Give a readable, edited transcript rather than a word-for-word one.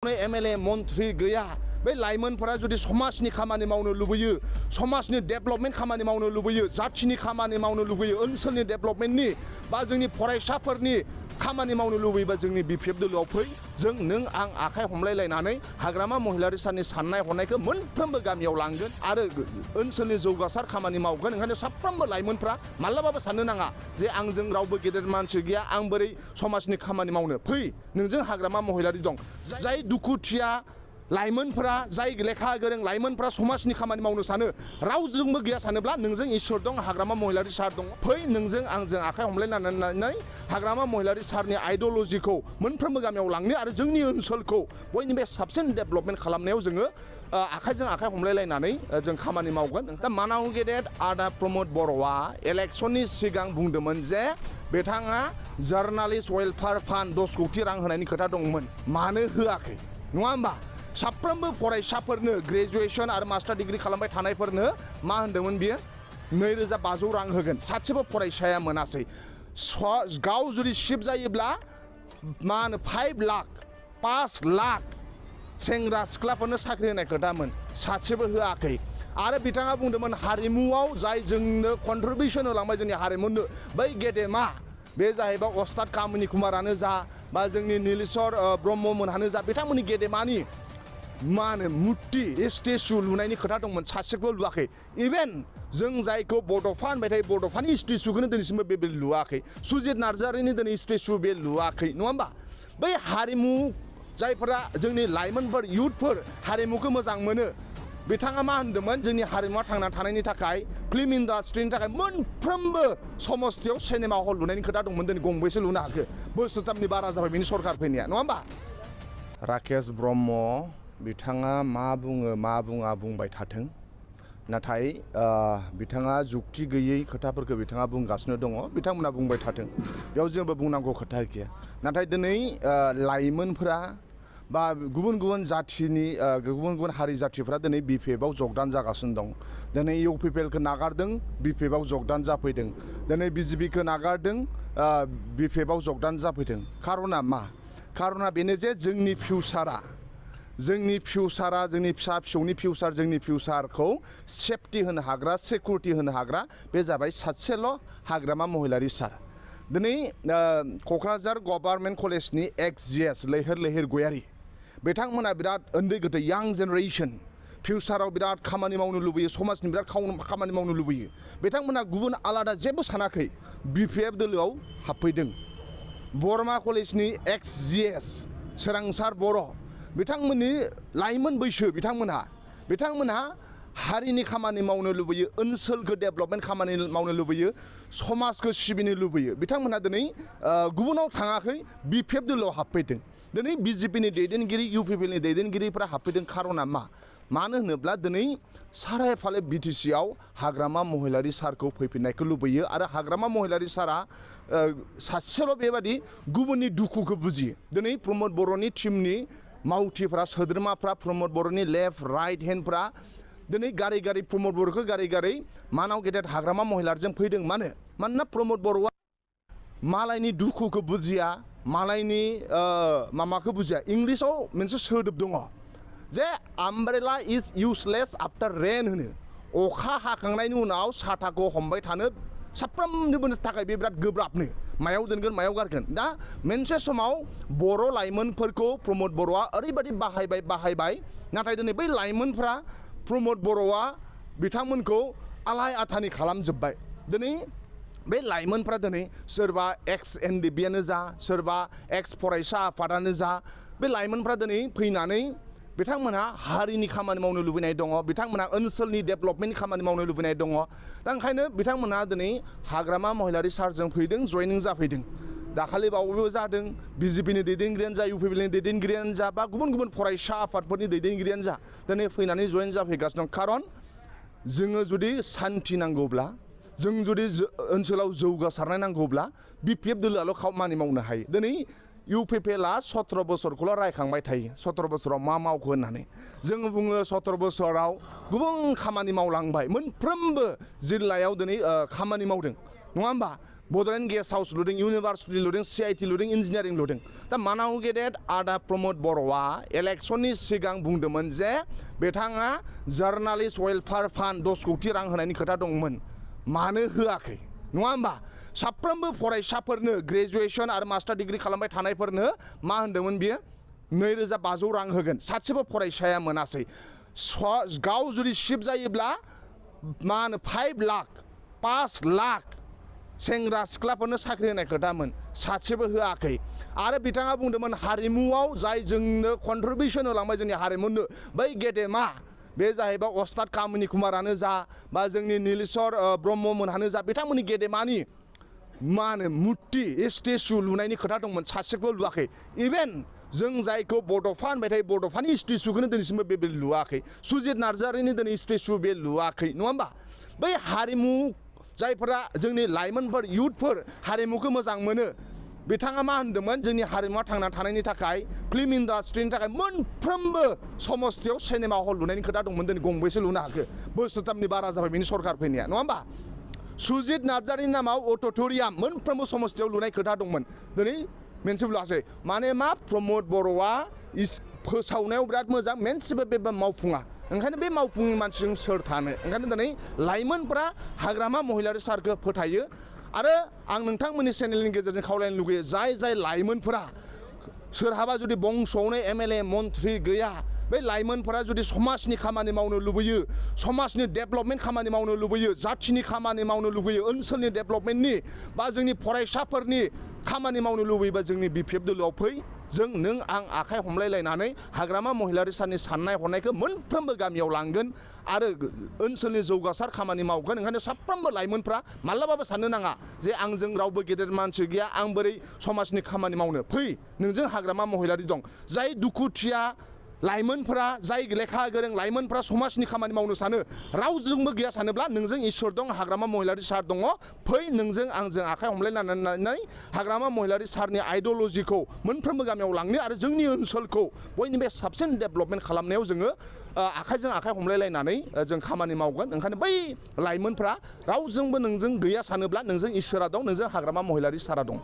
हिसाबै MLA मन्त्रि गैया बे लाइमोनफोरा जुदि समाजनि खामानि मावनो लुबैयो समाजनि डेभेलपमेन्ट खामानि मावनो लुबैयो जाथिनि खामानि मावनो लुबैयो ओनसोलनि डेभेलपमेन्टनि बा जोंनि फरायसाफोरनि खामानि मावनो लुबैयोबा जोंनि BPF दोलोआव फै जों नों आं आखाइ हमलायलायनानै हाग्रामा महिलारि साननि साननाय हनायखौ मोनफ्रोमबो गामियाव लांगोन आरो ओनसोलनि जौगासार खामानि मावगोन ओंखायनो साफ्रोमबो लाइमोनफ्रा माब्लाबाबो साननो नाङा जे आंजों रावबो गेदेर मानसि गैया आं बोरै समाजनि खामानि मावनो फै नोंजों हाग्रामा महिलारि दं जाय दुखुथिया लाइमोनफोरा जाय लेखा गोरों लाइमोनफोरा समाजनि खामानि मावनो सानो रावजोंबो गैया सानोब्ला नोंजों इसोर दं हाग्रामा महिलारि सार दं फै नोंजों आंजों आखाइ हमलायनानै हाग्रामा महिलारि सारनि आइडियोलजिखौ मोनफ्रोमबो गामियाव लांनो आरो जोंनि ओनसोलखौ बयनिबो साबसिन डेभेलपमेन्ट खालामनायाव जोङो आखाइजों आखाइ हमलायलायनानै जों खामानि मावगोन दा मानाव गेदेर आदा प्रमद बर'आ इलेक्सननि सिगां बुंदोंमोन जे बिथाङा जार्नालिस्ट वेलफेयार फान्ड 10 कोटि रां होनायनि खोथा दंमोन मानो होआखै नङा होमबा साफ्रोमबो फरायसाफोरनो ग्रेजुएशन आरो मास्टार डिग्री खालामबाय थानायफोरनो मा होनदोंमोन बियो 2500 रां होगोन सासेबो फरायसाया मोनासै गाव जुदि शिफ्ट जायोब्ला मा होनो 5 लाख सेंग्रा सिख्लाफोरनो साख्रि होनाय खोथामोन सासेबो होआखै आरो बिथाङा बुंदोंमोन हारिमुआव जाय जोंनो कन्ट्रिबिउसन होलांबाय जोंनि हारिमुनो बै गेदेमा बे जाहैबाय अस्ताद कामिनी कुमारानो जा बा जोंनि नीलेश्वर ब्रह्ममोनहानो जा बिथांमोननि गेदेमानि मा होनो मुर्ति स्टेचु लुनायनि खोथा दंमोन सासेबो लुवाखै इभेन जों जायखौ बड'फा होनबाय थायो बड'फानि स्टेचुखौनो दिनैसिमबो बे लुवाखै सुजित नार्जारिनि दिनै स्टेचु बे लुवाखै नङा होमबा बै हारिमु जायफोरा जोंनि लाइमोनफोर इयुथफोर हारिमुखौ मोजां मोनो बिथाङा मा होनदोंमोन जोंनि हारिमुआ थांना थानायनि थाखाय फिल्म इन्डास्ट्रिनि थाखाय मोनफ्रोमबो समस्थियाव सिनेमा हल लुनायनि खोथा दंमोन दिनै गंबेसे लुनो हाखो बोसोरथामनि बारा जाबाय बिनि सरकार फैनाया नङा होमबा राकेश ब्रह्म बिथाङा मा बुङो मा बुङा बुंबाय थाथों नाथाय बिथाङा जुक्ति गैयै खोथाफोरखौ बिथाङा बुंगासिनो दङ बिथांमोना बुंबाय थाथों बेयाव जेबो बुंनांगौ खोथा गैया नाथाय दिनै लाइमोनफोरा बा गुबुन गुबुन जाथिनि गुबुन गुबुन हारि जाथिफ्रा दिनै BPFआव जगदान जागासिनो दं दिनै UPPLखौ नागारदों BPFआव जगदान जाफैदों दिनै BJPखौ नागारदों BPFआव जगदान जाफैदों खारना मा खारना बेनो जे जोंनि फिउचारा जोंनि फिसा फिसौनि फिउचार जोंनि फिउचारखौ सेफटि होनो हाग्रा सिकिउरिटि होनो हाग्रा बे जाबाय सासेल' हाग्रामा महिलारि सार दिनै क'क्राझार गभर्नमेन्ट कलेजनि एक्स-GS लैहोर गयारि बिथांमोना बिराद उन्दै गथै यां जेनेरेशन फिउचाराव बिराद खामानि मावनो लुबैयो समाजनि बिराद खामानि मावनो लुबैयो बिथांमोना गुबुन आलादा जेबो सानाखै BPF दोलोआव हाबफैदों बरमा कलेजनि एक्स-GS सोरांसार बर' बिथांमोननि लाइमोन बैसो बिथांमोनहा हारिनि खामानि मावनो लुबैयो ओनसोलखौ डेभेलपमेन्ट खामानि मावनो लुबैयो समाजखौ सिबिनो लुबैयो बिथांमोनहा दिनै गुबुनाव थाङाखै BPF दोलोआव हाबफैदों दिनै BJPनि दैदेनगिरि UPPनि दैदेनगिरिफ्रा हाबफैदों खारना मानो होनोब्ला दिनै सारायफाले BTCआव हाग्रामा महिलारि सारखौ फैफिननायखौ लुबैयो आरो हाग्रामा महिलारि सारा सासेल' बेबादि गुबुननि दुखुखौ बुजियो दिनै प्रमद बर'नि टीमनि मावथिफ्रा सोद्रोमाफ्रा प्रमद बर'नि लेफ्ट राइट हेन्डफ्रा दिनै गारि प्रमद बर'खौ गारि मानाव गेदेर हाग्रामा महिलारिजों फैदों मानोना प्रमद बर'आ मालायनि दुखुखौ बुजिया मालायनि मामाखौ बुजिया इंलिसाव मोनसे सोदोब दङ जे आमब्रेला इज इउजलेस आफ्टार रेन होनो अखा हाखांनायनि उनाव साथाखौ हमबाय थानो साफ्रोमनिबो थाखाय बे बिराद गोब्राबनो मायाव दोनगोन मायाव गारगोन दा मोनसे समाव बर' लाइमोनफोरखौ प्रमद बर'आ ओरैबायदि बाहायबाय नाथाय दिनै बै लाइमोनफ्रा प्रमद बर'आ बिथांमोनखौ आलाय आथानि खालामजोब्बाय दिनै बे लाइमोनफ्रा दिनै सोरबा एक्स NDBआनो जा सोरबा एक्स फरायसा आफादानो जा बे लाइमोनफ्रा दिनै फैनानै बिथांमोनहा हारिनि खामानि मावनो लुबैनाय दङ बिथांमोनहा ओनसोलनि डेभेलपमेन्ट खामानि मावनो लुबैनाय दङ दा ओंखायनो बिथांमोनहा दिनै हाग्रामा महिलारि सारजों फैदों जयनिं जाफैदों दाखालि बावैबो जादों BJPनि दैदेनगिरियानो जा UPPनि दैदेनगिरियानो जा बा गुबुन फरायसा आफादफोरनि दैदेनगिरियानो जा दिनै फैनानै जयेन जाफैगासिनो दं खारन जोङो जुदि सान्थि नांगौब्ला जों जुदि ओनसोलाव जौगासारनाय नांगौब्ला BPF दोलोआल' खामानि मावनो हायो दिनै UPPLआ 17 बोसोरखौल' रायखांबाय थायो 17 बोसोराव मा मावखो होननानै जों बुङो 17 बोसोराव गुबुन खामानि मावलांबाय मोनफ्रोमबो जिल्लायाव दिनै खामानि मावदों नङा होमबा बड'लेण्ड गेस्ट हाउस लुदों इउनिभार्सिटि लुदों CIT लुदों इन्जिनियारिं लुदों दा मानाव गेदेर आदा प्रमद बर'आ इलेक्शननि सिगां बुंदोंमोन जे बिथाङा जार्नालिस्ट वेलफेयार फान्ड 10 कोटि रां होनायनि खोथा दंमोन मानो होआखै नङा होमबा साफ्रोमबो फरायसाफोरनो ग्रेजुएशन आरो मास्टार डिग्री खालामबाय थानायफोरनो मा होनदोंमोन बियो 2500 रां होगोन सासेबो फरायसाया मोनासै गाव जुदि शिफ्ट जायोब्ला मा होनो 5 लाख 5 लाख सेंग्रा सिख्लाफोरनो साख्रि होनाय खोथामोन सासेबो होआखै आरो बिथाङा बुंदोंमोन हारिमुआव जाय जोंनो कन्ट्रिबिउसन होलांबाय जोंनि हारिमुनो बै गेदेमा बे जाहैबाय अस्ताद कामिनी कुमारानो जा बा जोंनि नीलेश्वर ब्रह्ममोनहानो जा बिथांमोननि गेदेमानि मा होनो मुर्ति स्टेचु लुनायनि खोथा दंमोन सासेबो लुआखै इभेन जों जायखौ बड'फा होनबाय थायो बड'फानि स्टेचुखौनो दिनैसिमबो बे लुआखै सुजित नार्जारिनि दिनै स्टेचु बे लुआखै नङा होमबा बै हारिमु जायफोरा जोंनि लाइमोनफोर युथफोर हारिमुखौ मोजां मोनो बिथाङा मा होनदोंमोन जोंनि हारिमुआ थांना थानायनि थाखाय फिल्म इन्डास्ट्रिनि थाखाय मोनफ्रोमबो समस्थियाव सिनेमा हल लुनायनि खोथा दंमोन दिनै गंबेसे लुनो हाखो बोसोरथामनि बारा जाबाय बिनि सरकार फैनाया नङा होमबा सुजित नार्जारिनि नामाव अडिट'रियाम मोनफ्रोमबो समस्थियाव लुनाय खोथा दंमोन दिनै मोनसेबो लुआसै माने मा प्रमद बर'आ फोसावनायाव बिराद मोजां मोनसेबो बे मावफुङा ओंखायनो बे मावफुंनि मानसिजों सोर थानो ओंखायनो दिनै लाइमोनफ्रा हाग्रामा महिलारि सारखौ फोथायो आरो आं नोंथांमोननि चेनेलनि गेजेरजों खावलायनो लुगैयो जाय लाइमोनफोरा सोरहाबा जुदि बंस'आवनो MLA मन्त्रि गैया बे लाइमोनफोरा जुदि समाजनि खामानि मावनो लुबैयो समाजनि डेभेलपमेन्ट खामानि मावनो लुबैयो जाथिनि खामानि मावनो लुबैयो ओनसोलनि डेभेलपमेन्टनि बा जोंनि फरायसाफोरनि खामानि मावनो लुबैयोबा जोंनि BPF दोलोआव फै जों नों आं आखाइ हमलायलायनानै हाग्रामा महिलारि साननि साननाय हनायखौ मोनफ्रोमबो गामियाव लांगोन आरो ओनसोलनि जौगासार खामानि मावगोन ओंखायनो साफ्रोमबो लाइमोनफ्रा माब्लाबाबो साननो नाङा जे आंजों रावबो गेदेर मानसि गैया आं बोरै समाजनि खामानि मावनो फै नोंजों हाग्रामा महिलारि दं जाय दुखुथिया लाइमोनफोरा जाय लेखा गोरों लाइमोनफोरा समाजनि खामानि मावनो सानो रावजोंबो गैया सानोब्ला नोंजों इसोर दं हाग्रामा महिलारि सार दङ फै नोंजों आंजों आखाइ हमलायनानै हाग्रामा महिलारि सारनि आइडिय'लजिखौ मोनफ्रोमबो गामियाव लांनो आरो जोंनि ओनसोलखौ बयनिबो साबसिन डेभेलपमेन्ट खालामनायाव जोङो आखाइजों आखाइ हमलायलायनानै जों खामानि मावगोन ओंखायनो बै लाइमोनफ्रा रावजोंबो नोंजों गैया सानोब्ला नोंजों इसोरा दं नोंजों हाग्रामा महिलारि सारा दं